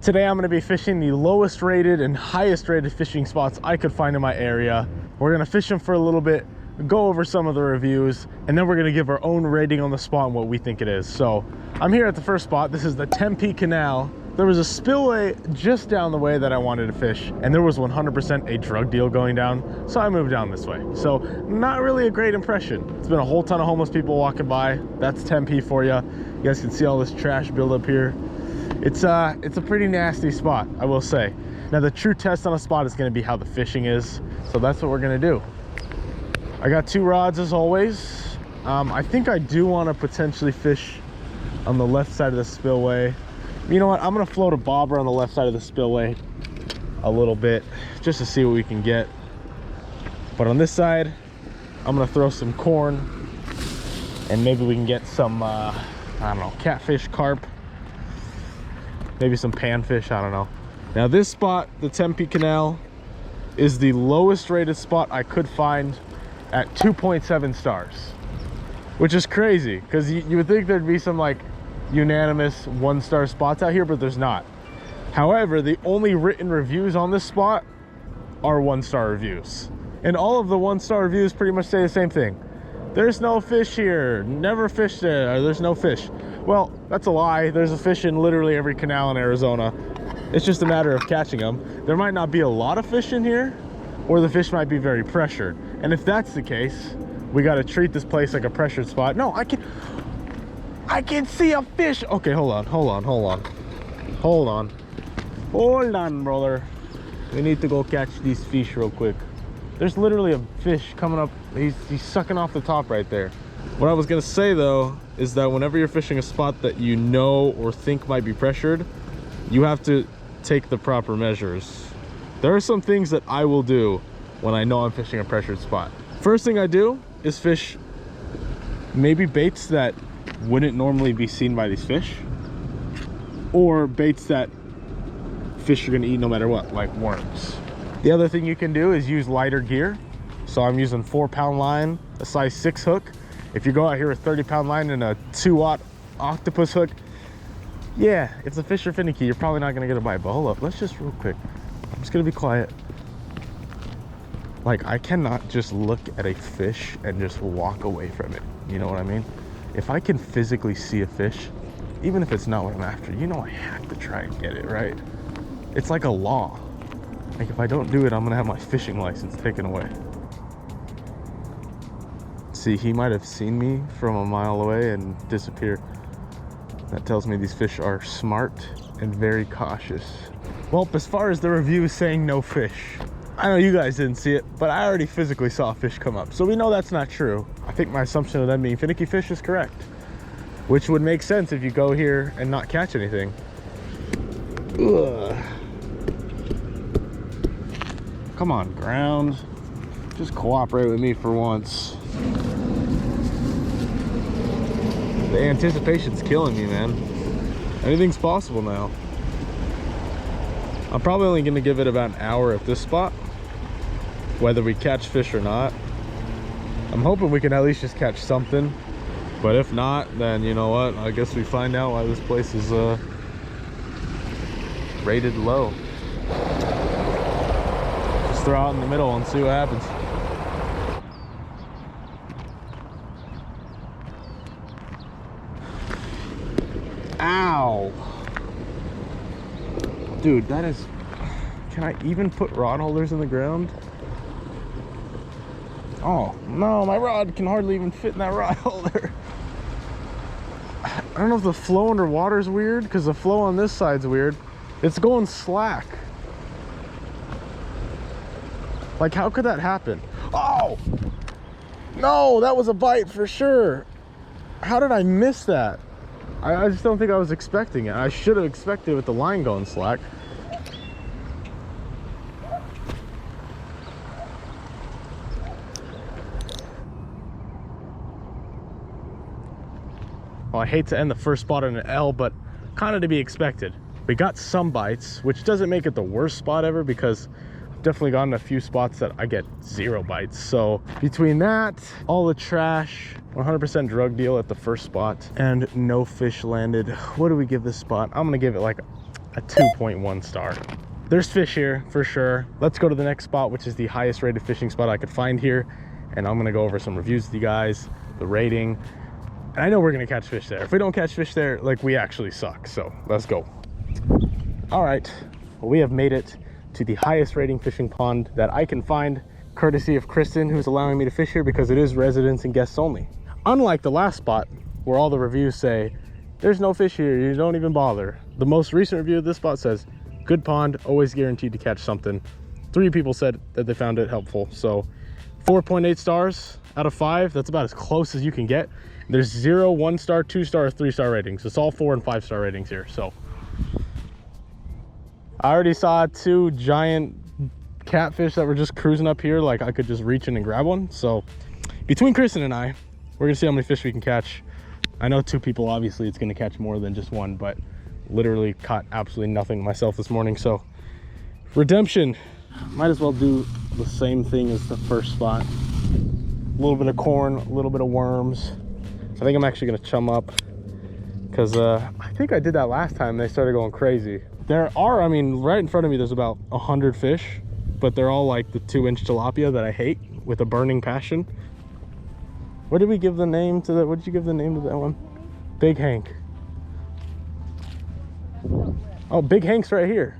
Today I'm going to be fishing the lowest rated and highest rated fishing spots I could find in my area. We're going to fish them for a little bit, go over some of the reviews, and then we're going to give our own rating on the spot and what we think it is. So I'm here at the first spot. This is the Tempe Canal. There was a spillway just down the way that I wanted to fish, and there was 100% a drug deal going down, so I moved down this way. So not really a great impression. It's been a whole ton of homeless people walking by. That's Tempe for you. You guys can see all this trash build up here. It's a pretty nasty spot, I will say. Now the true test on a spot is going to be how the fishing is, so that's what we're going to do. I got 2 rods as always. I think I do want to potentially fish on the left side of the spillway. You know what, I'm going to float a bobber on the left side of the spillway a little bit just to see what we can get. But on this side, I'm going to throw some corn and maybe we can get some I don't know, catfish, carp, maybe some panfish, I don't know. Now this spot, the Tempe Canal, is the lowest rated spot I could find at 2.7 stars, which is crazy because you would think there'd be some like unanimous 1-star spots out here, but there's not. However, the only written reviews on this spot are 1-star reviews, and all of the 1-star reviews pretty much say the same thing. There's no fish here, never fished there, or there's no fish. Well, that's a lie. There's a fish in literally every canal in Arizona. It's just a matter of catching them. There might not be a lot of fish in here, or the fish might be very pressured. And if that's the case, we got to treat this place like a pressured spot. No, I can see a fish. Okay, hold on, brother. We need to go catch these fish real quick. There's literally a fish coming up. He's sucking off the top right there. What I was gonna say though is that whenever you're fishing a spot that you know or think might be pressured, you have to take the proper measures. There are some things that I will do when I know I'm fishing a pressured spot. First thing I do is fish maybe baits that wouldn't normally be seen by these fish, or baits that fish are gonna eat no matter what, like worms. The other thing you can do is use lighter gear. So I'm using 4-pound line, a size 6 hook. If you go out here with 30-pound line and a 2-aught octopus hook, yeah, if the fish are finicky, you're probably not gonna get a bite. But hold up, let's just real quick. I'm just gonna be quiet. Like, I cannot just look at a fish and just walk away from it. You know what I mean? If I can physically see a fish, even if it's not what I'm after, you know I have to try and get it, right? It's like a law. Like, if I don't do it, I'm gonna have my fishing license taken away. See, he might have seen me from a mile away and disappear. That tells me these fish are smart and very cautious. Well, as far as the review saying no fish, I know you guys didn't see it, but I already physically saw a fish come up. So we know that's not true. I think my assumption of them being finicky fish is correct, which would make sense if you go here and not catch anything. Ugh. Come on, ground. Just cooperate with me for once. The anticipation's killing me, man. Anything's possible now. I'm probably only gonna give it about an hour at this spot, whether we catch fish or not. I'm hoping we can at least just catch something, but if not, then you know what? I guess we find out why this place is rated low. Just throw out in the middle and see what happens. Ow! Dude, that is... Can I even put rod holders in the ground? Oh, no, my rod can hardly even fit in that rod holder. I don't know if the flow underwater is weird, because the flow on this side's weird. It's going slack. Like, how could that happen? Oh! No, that was a bite for sure. How did I miss that? I just don't think I was expecting it. I should have expected it with the line going slack. Well, I hate to end the first spot on an L, but kind of to be expected. We got some bites, which doesn't make it the worst spot ever, because I've definitely gotten a few spots that I get 0 bites. So between that, all the trash, 100% drug deal at the first spot, and no fish landed, what do we give this spot? I'm gonna give it like a 2.1 star. There's fish here for sure. Let's go to the next spot, which is the highest rated fishing spot I could find here. And I'm gonna go over some reviews with you guys, the rating. And I know we're gonna catch fish there. If we don't catch fish there, like, we actually suck. So let's go. All right, well, we have made it to the highest rating fishing pond that I can find, courtesy of Kristen, who's allowing me to fish here because it is residents and guests only. Unlike the last spot where all the reviews say, there's no fish here, you don't even bother. The most recent review of this spot says, good pond, always guaranteed to catch something. 3 people said that they found it helpful. So 4.8 stars out of 5, that's about as close as you can get. There's 0, 1 star, 2 star, 3 star ratings. It's all 4 and 5 star ratings here. So I already saw 2 giant catfish that were just cruising up here, like I could just reach in and grab one. So between Kristen and I, we're gonna see how many fish we can catch. I know 2 people, obviously it's gonna catch more than just 1, but literally caught absolutely nothing myself this morning. So redemption, might as well do the same thing as the first spot. A little bit of corn, a little bit of worms. I think I'm actually gonna chum up because I think I did that last time. They started going crazy. There are, I mean, right in front of me, there's about 100 fish, but they're all like the 2-inch tilapia that I hate with a burning passion. What did we give the name to that? What did you give the name to that one? Big Hank. Oh, Big Hank's right here.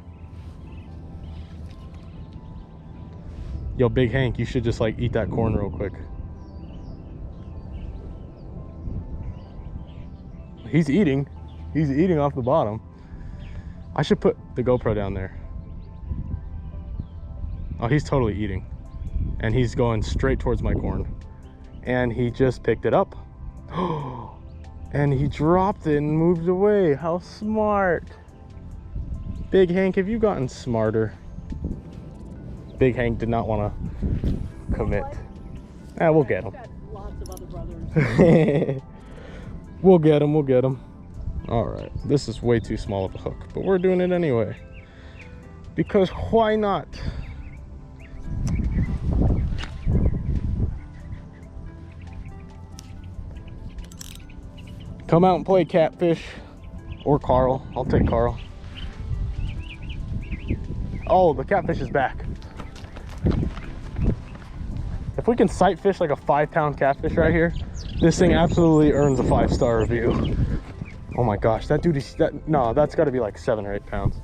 Yo, Big Hank, you should just like eat that corn real quick. He's eating off the bottom. I should put the GoPro down there. Oh, he's totally eating. And he's going straight towards my corn. And he just picked it up. And he dropped it and moved away. How smart. Big Hank, have you gotten smarter? Big Hank did not want to commit. We'll get him. Lots of other brothers. We'll get him. All right, this is way too small of a hook, but we're doing it anyway. Because why not? Come out and play Catfish or Carl. I'll take Carl. Oh, the catfish is back. If we can sight fish like a 5-pound catfish right here, this thing absolutely earns a 5-star review. Oh my gosh, that dude is, no, that's gotta be like 7 or 8 pounds.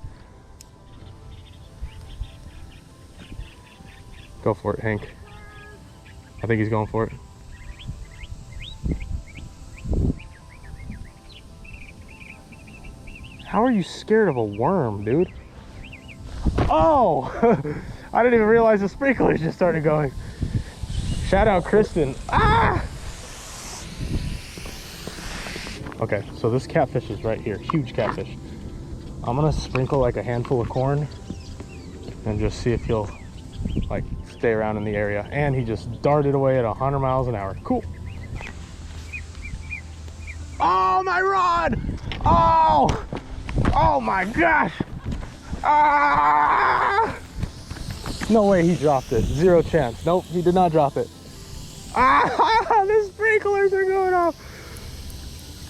Go for it, Hank. I think he's going for it. How are you scared of a worm, dude? Oh, I didn't even realize the sprinklers just started going. Shout out Kristen. Ah! Okay, so this catfish is right here, huge catfish. I'm gonna sprinkle like a handful of corn and just see if he'll like stay around in the area. And he just darted away at 100 miles an hour. Cool. Oh, my rod! Oh! Oh my gosh! Ah! No way he dropped it. 0 chance. Nope, he did not drop it. Ah! The sprinklers are going off.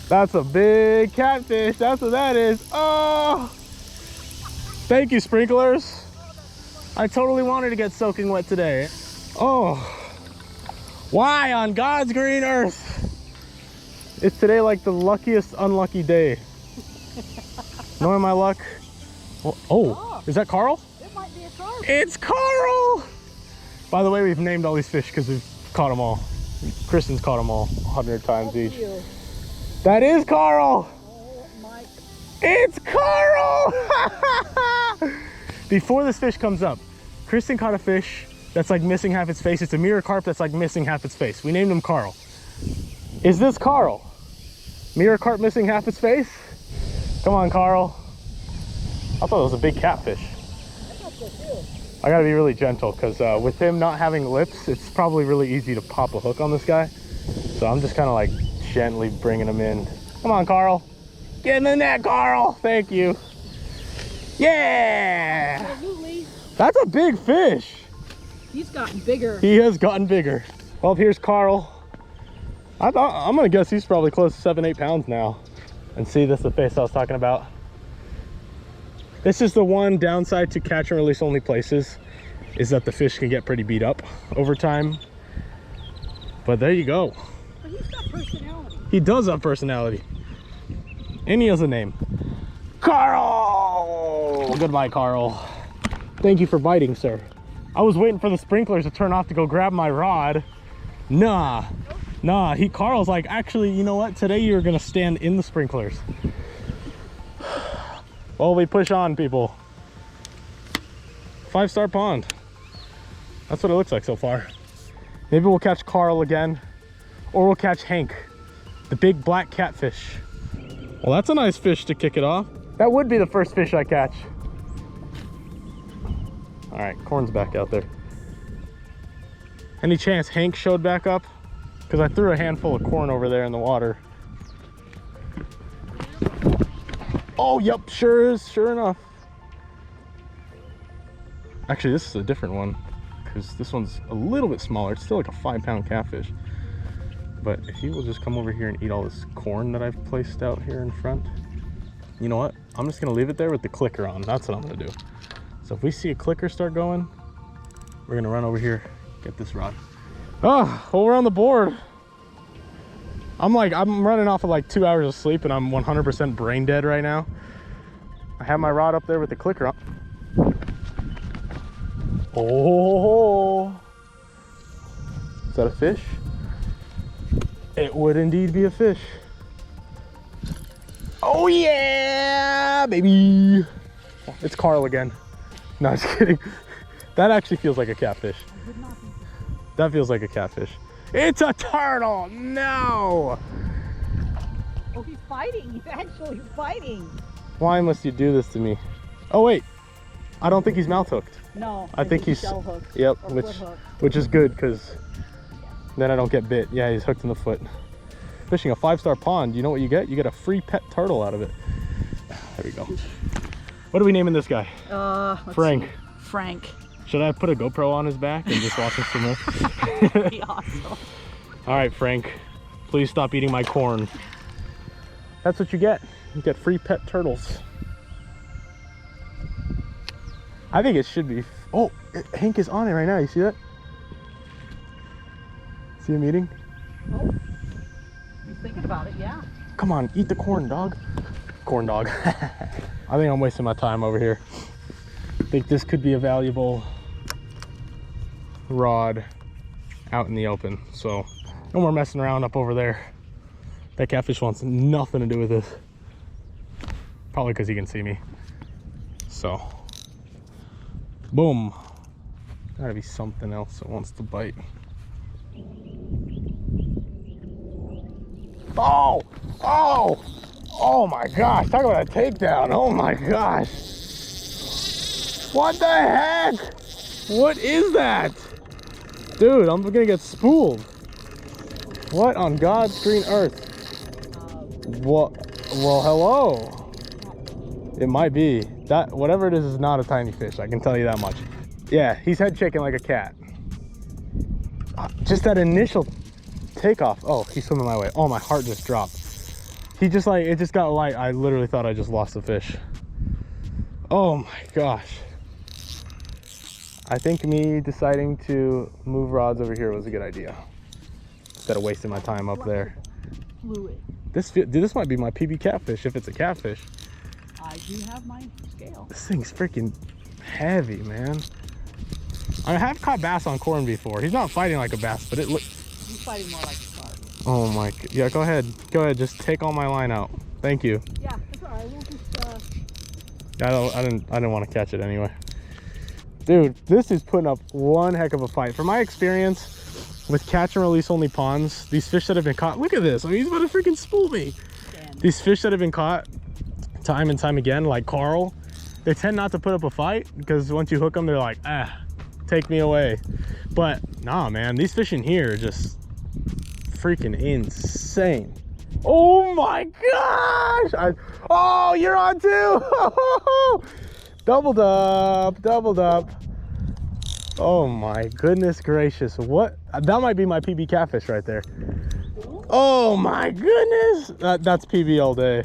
That's a big catfish. That's what that is. Oh! Thank you, sprinklers. I totally wanted to get soaking wet today. Oh! Why on God's green earth? Is today like the luckiest unlucky day? Knowing my luck. Well, oh, is that Carl? It might be a Carl. It's Carl! By the way, we've named all these fish because we've caught them all. Kristen's caught them all 100 times each. That is Carl! Oh, Mike. It's Carl! Before this fish comes up, Kristen caught a fish that's like missing half its face. It's a mirror carp that's like missing half its face. We named him Carl. Is this Carl? Mirror carp missing half its face? Come on, Carl. I thought it was a big catfish. I thought so too. I gotta be really gentle because with him not having lips, it's probably really easy to pop a hook on this guy. So I'm just kind of like gently bringing him in. Come on, Carl. Get in the net, Carl. Thank you. Yeah. Absolutely. That's a big fish. He's gotten bigger. He has gotten bigger. Well, here's Carl. I'm gonna guess he's probably close to 7, 8 pounds now. And see, this is the face I was talking about. This is the one downside to catch and release only places, is that the fish can get pretty beat up over time. But there you go. But he's got personality. He does have personality. And he has a name. Carl! Goodbye, Carl. Thank you for biting, sir. I was waiting for the sprinklers to turn off to go grab my rod. Nah. Nah, Carl's like, actually, you know what? Today you're gonna stand in the sprinklers. Well, we push on, people. 5-star pond. That's what it looks like so far. Maybe we'll catch Carl again, or we'll catch Hank, the big black catfish. Well, that's a nice fish to kick it off. That would be the first fish I catch. All right, corn's back out there. Any chance Hank showed back up? Because I threw a handful of corn over there in the water. Oh, yep, sure is, sure enough. Actually, this is a different one, because this one's a little bit smaller. It's still like a 5-pound catfish. But if he will just come over here and eat all this corn that I've placed out here in front, you know what? I'm just gonna leave it there with the clicker on. That's what I'm gonna do. So if we see a clicker start going, we're gonna run over here, get this rod. Oh, well, we're on the board. I'm running off of like 2 hours of sleep, and I'm 100% brain dead right now. I have my rod up there with the clicker on. Oh, is that a fish? It would indeed be a fish. Oh yeah, baby. It's Carl again. No, just kidding. That actually feels like a catfish. That feels like a catfish. It's a turtle. No. Oh, he's fighting. He's actually fighting. Why must you do this to me? Oh wait, I don't think he's mouth hooked. No, I think he's shell hooked. Yep, or foot hooked. which is good, because then I don't get bit. Yeah, he's hooked in the foot. Fishing a 5-star pond, you know what you get? You get a free pet turtle out of it. There we go. What are we naming this guy? Frank. See. Frank. Should I put a GoPro on his back and just watch him swim? That'd be awesome. All right, Frank, please stop eating my corn. That's what you get. You get free pet turtles. I think it should be. Oh, Hank is on it right now. You see that? See him eating? Oh, he's thinking about it, yeah. Come on, eat the corn, dog. Corn dog. I think I'm wasting my time over here. I think this could be a valuable rod out in the open. So no more messing around up over there. That catfish wants nothing to do with this. Probably because he can see me. So, boom. Gotta be something else that wants to bite. Oh! Oh! Oh my gosh, talk about a takedown. Oh my gosh. What the heck? What is that? Dude, I'm gonna get spooled. What on God's green earth? What? Well, hello. It might be. That, whatever it is not a tiny fish, I can tell you that much. Yeah, he's head shaking like a cat. Just that initial takeoff. Oh, he's swimming my way. Oh, my heart just dropped. He just like, it just got light. I literally thought I just lost the fish. Oh my gosh. I think me deciding to move rods over here was a good idea, instead of wasting my time up there. Fluid. This might be my PB catfish if it's a catfish. I do have my scale. This thing's freaking heavy, man. I have caught bass on corn before. He's not fighting like a bass, but it looks. He's fighting more like a shark. Oh my, yeah, go ahead. Go ahead, just take all my line out. Thank you. Yeah, that's all right. We'll just, I didn't want to catch it anyway. Dude, this is putting up one heck of a fight. From my experience with catch and release only ponds, these fish that have been caught, look at this. I mean, he's about to freaking spool me. Damn. These fish that have been caught time and time again, like Carl, they tend not to put up a fight, because once you hook them, they're like, ah, take me away. But nah, man, these fish in here are just freaking insane. Oh my gosh! Oh, you're on too! Doubled up, doubled up. Oh my goodness gracious. What? That might be my PB catfish right there. Oh my goodness. That's PB all day.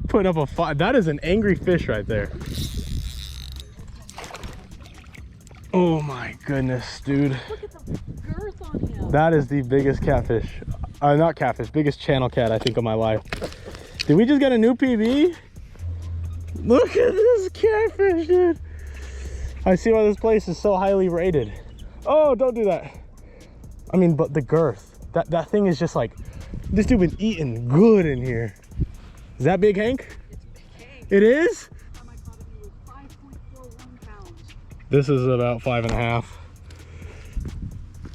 Putting up a fight. That is an angry fish right there. Oh my goodness, dude. Look at the girth on him. That is the biggest catfish. Not catfish, biggest channel cat I think of my life. Did we just get a new PB? Look at this catfish, dude. I see why this place is so highly rated. Oh, don't do that. I mean, but the girth. That thing is just like, this dude been eating good in here. Is that Big Hank? It's Big Hank. It is? Last time I caught him, he was 5.41 pounds. This is about 5.5.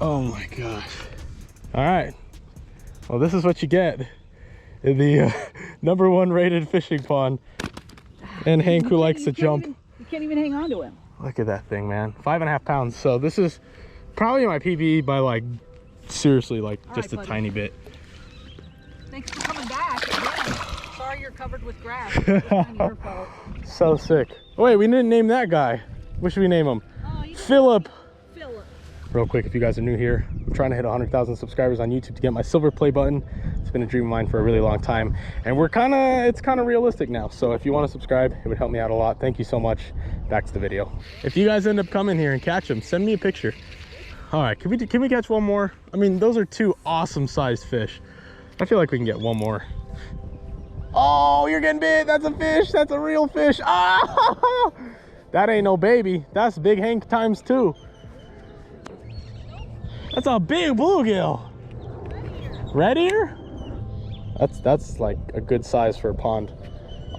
Oh my gosh. All right. Well, this is what you get in the #1 rated fishing pond. And Hank, who likes to jump. You can't even hang on to him. Look at that thing, man. 5.5 pounds. So this is probably my PB by like, seriously, like just a tiny bit. Thanks for coming back again. Sorry you're covered with grass. It's not your fault. So sick. Oh, wait, we didn't name that guy. What should we name him? Oh, you Philip. Philip. Real quick, if you guys are new here, I'm trying to hit 100,000 subscribers on YouTube to get my silver play button. It's been a dream of mine for a really long time, and it's kind of realistic now. So if you want to subscribe, it would help me out a lot. Thank you so much. Back to the video. If you guys end up coming here and catch them, send me a picture. All right, can we catch one more? I mean, those are two awesome sized fish. I feel like we can get one more. Oh, you're getting bit. That's a fish. That's a real fish. Ah, that ain't no baby. That's Big Hank times 2. That's a big bluegill. Red ear? That's like a good size for a pond.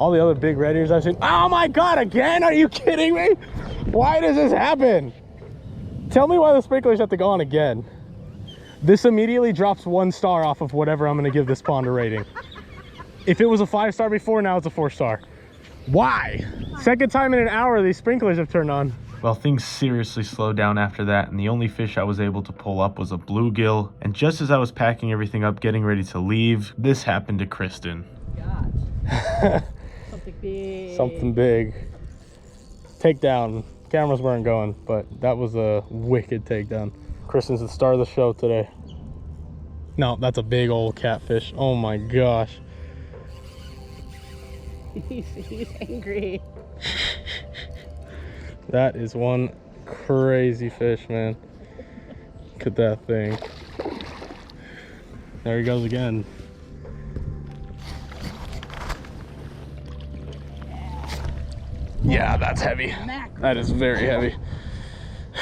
All the other big red ears I've seen. Oh my God, again? Are you kidding me? Why does this happen? Tell me why the sprinklers have to go on again. This immediately drops 1 star off of whatever I'm gonna give this pond a rating. If it was a 5-star before, now it's a 4-star. Why? Second time in an hour these sprinklers have turned on. Well, things seriously slowed down after that, and the only fish I was able to pull up was a bluegill. And just as I was packing everything up, getting ready to leave, this happened to Kristen. God. Something big. Something big. Takedown. Cameras weren't going, but that was a wicked takedown. Kristen's the star of the show today. No, that's a big old catfish. Oh my gosh. He's angry. That is one crazy fish, man. Look at that thing. There he goes again. Yeah, that's heavy. That is very heavy.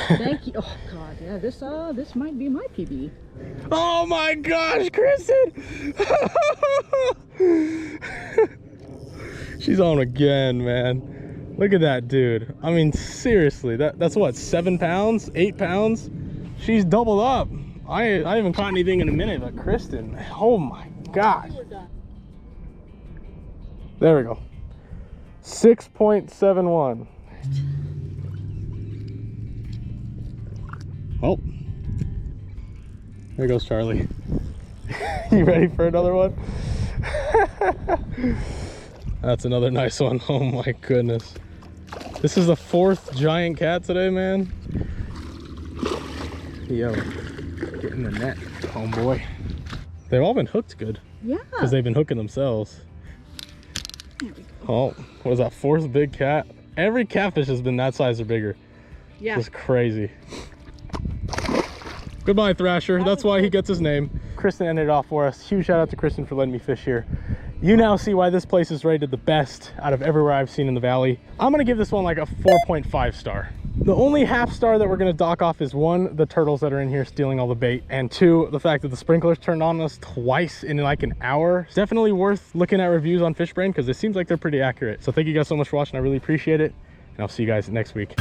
Thank you. Oh God, yeah. This might be my PB. Oh my gosh, Kristen! She's on again, man. Look at that dude. I mean, seriously, that's what, 7 pounds, 8 pounds? She's doubled up. I haven't caught anything in a minute, but Kristen, oh my gosh. There we go. 6.71. Oh, there goes Charlie. You ready for another one? That's another nice one. Oh my goodness. This is the 4th giant cat today, man. Yo, get in the net, homeboy. They've all been hooked good. Yeah. Because they've been hooking themselves. There we go. Oh, what is that, 4th big cat? Every catfish has been that size or bigger. Yeah. It's crazy. Goodbye, Thrasher. That's why he gets his name. Kristen ended it off for us. Huge shout out to Kristen for letting me fish here. You now see why this place is rated the best out of everywhere I've seen in the valley. I'm gonna give this one like a 4.5 star. The only half star that we're gonna dock off is 1, the turtles that are in here stealing all the bait, and 2, the fact that the sprinklers turned on us twice in like an hour. It's definitely worth looking at reviews on FishBrain because it seems like they're pretty accurate. So thank you guys so much for watching. I really appreciate it, and I'll see you guys next week.